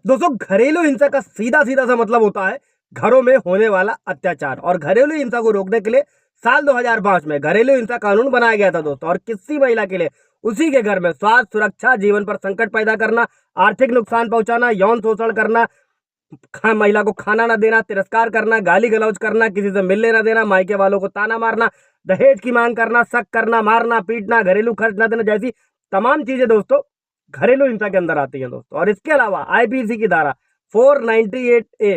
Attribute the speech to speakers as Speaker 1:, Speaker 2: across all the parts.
Speaker 1: दोस्तों घरेलू हिंसा का सीधा सीधा सा मतलब होता है घरों में होने वाला अत्याचार। और घरेलू हिंसा को रोकने के लिए साल 2005 में घरेलू हिंसा कानून बनाया गया था दोस्तों। और किसी महिला के लिए उसी के घर में स्वास्थ्य, सुरक्षा, जीवन पर संकट पैदा करना, आर्थिक नुकसान पहुंचाना, यौन शोषण करना, महिला को खाना न देना, तिरस्कार करना, गाली गलौज करना, किसी से मिलने न देना, मायके वालों को ताना मारना, दहेज की मांग करना, शक करना, मारना पीटना, घरेलू खर्च न देना जैसी तमाम चीजें दोस्तों घरेलू हिंसा के अंदर आती है दोस्तों। और इसके अलावा आईपीसी की धारा 498A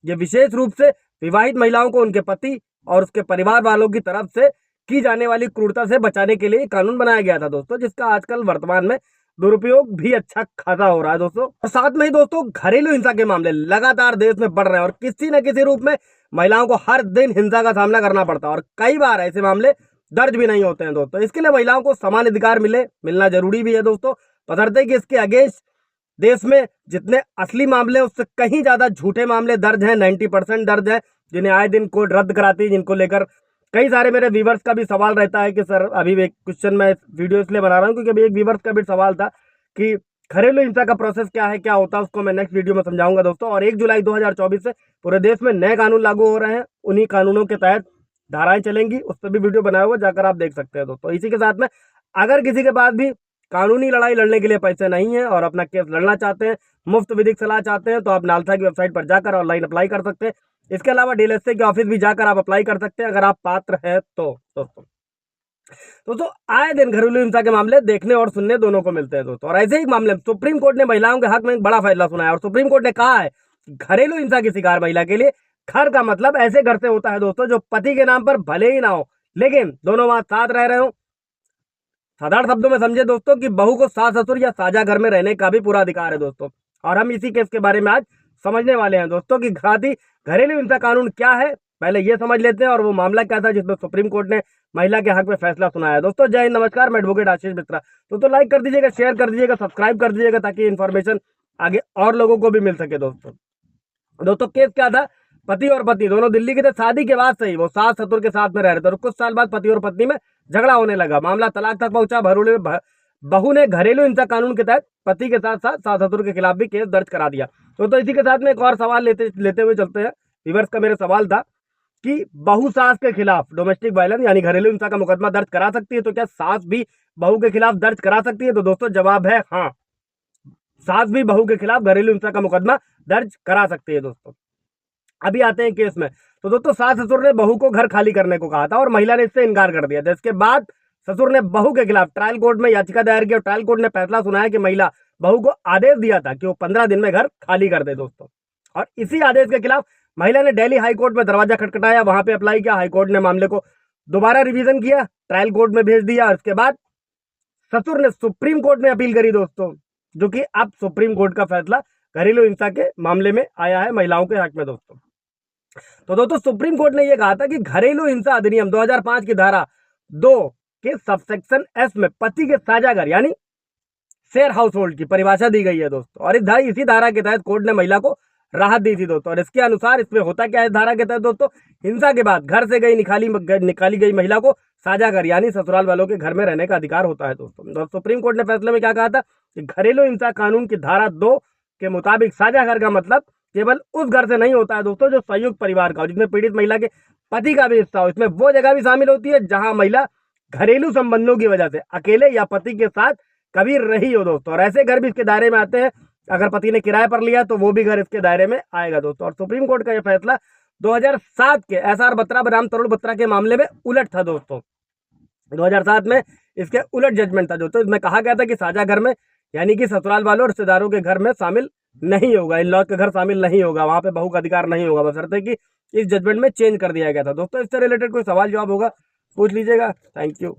Speaker 1: ये विशेष रूप से विवाहित महिलाओं को उनके पति और उसके परिवार वालों की तरफ से की जाने वाली क्रूरता से बचाने के लिए कानून बनाया गया था दोस्तों, जिसका आजकल वर्तमान में दुरुपयोग भी अच्छा खासा हो रहा है दोस्तों। और साथ में ही दोस्तों घरेलू हिंसा के मामले लगातार देश में बढ़ रहे हैं और किसी न किसी रूप में महिलाओं को हर दिन हिंसा का सामना करना पड़ता है और कई बार ऐसे मामले दर्ज भी नहीं होते हैं दोस्तों। इसके लिए महिलाओं को समान अधिकार मिलना जरूरी भी है दोस्तों, बशर्ते कि इसके अगेंस्ट देश में जितने असली मामले उससे कहीं ज्यादा झूठे मामले दर्ज हैं, 90% दर्ज है, जिन्हें आए दिन कोर्ट रद्द कराती है, जिनको लेकर कई सारे मेरे व्यूवर्स का भी सवाल रहता है कि सर अभी एक क्वेश्चन मैं वीडियो इसलिए बना रहा हूँ क्योंकि अभी एक व्यूवर्स का भी सवाल था कि घरेलू हिंसा का प्रोसेस क्या है, क्या होता है, उसको मैं नेक्स्ट वीडियो में समझाऊंगा दोस्तों। और 1 जुलाई 2024 से पूरे देश में नए कानून लागू हो रहे हैं, उन्हीं कानूनों के तहत धाराएं चलेंगी, उस पर भी वीडियो बनाया हुआ जाकर आप देख सकते हैं दोस्तों। इसी के साथ में अगर किसी के पास भी कानूनी लड़ाई लड़ने के लिए पैसे नहीं है और अपना केस लड़ना चाहते हैं, मुफ्त विधिक सलाह चाहते हैं, तो आप नालसा की वेबसाइट पर जाकर ऑनलाइन अप्लाई कर सकते हैं। इसके अलावा डीएलएसए के ऑफिस भी जाकर आप अप्लाई कर सकते हैं अगर आप पात्र हैं तो दोस्तों आए दिन घरेलू हिंसा के मामले देखने और सुनने दोनों को मिलते हैं दोस्तों। और ऐसे ही मामले सुप्रीम कोर्ट ने महिलाओं के हक में एक बड़ा फैसला सुनाया और सुप्रीम कोर्ट ने कहा है घरेलू हिंसा की शिकार महिला के लिए घर का मतलब ऐसे घर से होता है दोस्तों जो पति के नाम पर भले ही ना हो लेकिन दोनों वहां साथ रह रहे हो। साधारण शब्दों में समझे दोस्तों कि बहू को सास ससुर या साझा घर में रहने का भी पूरा अधिकार है दोस्तों। और हम इसी केस के बारे में आज समझने वाले हैं दोस्तों कि घरेलू हिंसा कानून क्या है, पहले ये समझ लेते हैं और वो मामला क्या था जिसमें सुप्रीम कोर्ट ने महिला के हक में फैसला सुनाया दोस्तों। जय हिंद, नमस्कार, मैं एडवोकेट आशीष मिश्रा। तो लाइक कर दीजिएगा, शेयर कर दीजिएगा, सब्सक्राइब कर दीजिएगा ताकि इन्फॉर्मेशन आगे और लोगों को भी मिल सके दोस्तों केस क्या था, पति और पत्नी दोनों दिल्ली के थे, शादी के बाद से ही वो सास ससुर के साथ में रह रहे थे और कुछ साल बाद पति और पत्नी में झगड़ा होने लगा, मामला तलाक तक पहुंचा। बहू ने घरेलू हिंसा कानून के तहत पति के साथ साथ सास ससुर के खिलाफ भी केस दर्ज करा दिया। तो इसी के साथ में एक और सवाल लेते हुए चलते हैं। व्यूअर्स का मेरा सवाल था कि बहू सास के खिलाफ डोमेस्टिक वायलेंस यानी घरेलू हिंसा का मुकदमा दर्ज करा सकती है, तो क्या सास भी बहू के खिलाफ दर्ज करा सकती है? तो दोस्तों जवाब है हाँ, सास भी बहू के खिलाफ घरेलू हिंसा का मुकदमा दर्ज करा सकती है दोस्तों। अभी आते हैं केस में। तो दोस्तों सास ससुर ने बहू को घर खाली करने को कहा था और महिला ने इससे इनकार कर दिया था। इसके बाद ससुर ने बहू के खिलाफ ट्रायल कोर्ट में याचिका दायर की और ट्रायल कोर्ट ने फैसला सुनाया कि महिला बहू को आदेश दिया था कि वो 15 दिन में घर खाली कर दे दोस्तों। और इसी आदेश के खिलाफ महिला ने दिल्ली हाई कोर्ट में दरवाजा खटखटाया, वहां पे अप्लाई किया, हाई कोर्ट ने मामले को दोबारा रिवीजन किया, ट्रायल कोर्ट में भेज दिया और उसके बाद ससुर ने सुप्रीम कोर्ट में अपील करी दोस्तों, जो कि अब सुप्रीम कोर्ट का फैसला घरेलू हिंसा के मामले में आया है महिलाओं के हक में दोस्तों। तो दोस्तों सुप्रीम कोर्ट ने यह कहा था कि घरेलू हिंसा अधिनियम 2005 की धारा 2 के सबसेक्शन एस में पति के साझा घर यानी शेयर हाउस होल्ड की परिभाषा दी गई है दोस्तों। और इसी धारा के तहत कोर्ट ने महिला को राहत दी थी दोस्तों। और इसके अनुसार इसमें होता क्या है धारा के तहत दोस्तों, हिंसा के बाद घर से निकाली गई महिला को साझा घर यानी ससुराल वालों के घर में रहने का अधिकार होता है दोस्तों। सुप्रीम कोर्ट ने फैसले में क्या कहा था कि घरेलू हिंसा कानून की धारा 2 के मुताबिक साझा घर का मतलब केवल उस घर से नहीं होता है दोस्तों जो संयुक्त परिवार का हो, जिसमें पीड़ित महिला के पति का भी हिस्सा हो। इसमें वो जगह भी शामिल होती है जहां महिला घरेलू संबंधों की वजह से अकेले या पति के साथ कभी रही हो दोस्तों। और ऐसे घर भी इसके दायरे में आते हैं। अगर पति ने किराए पर लिया तो वो भी घर इसके दायरे में आएगा दोस्तों। और सुप्रीम कोर्ट का यह फैसला 2007 के SR बत्रा बनाम तरुण बत्रा के मामले में उलट था दोस्तों। 2007 में इसके उलट जजमेंट था दोस्तों। इसमें कहा गया था कि साझा घर में यानी कि ससुराल वालों और रिश्तेदारों के घर में शामिल नहीं होगा, इन लॉज के घर शामिल नहीं होगा, वहां पे बहू का अधिकार नहीं होगा, बशर्ते कि इस जजमेंट में चेंज कर दिया गया था दोस्तों। इससे रिलेटेड कोई सवाल जवाब होगा पूछ लीजिएगा। Thank you.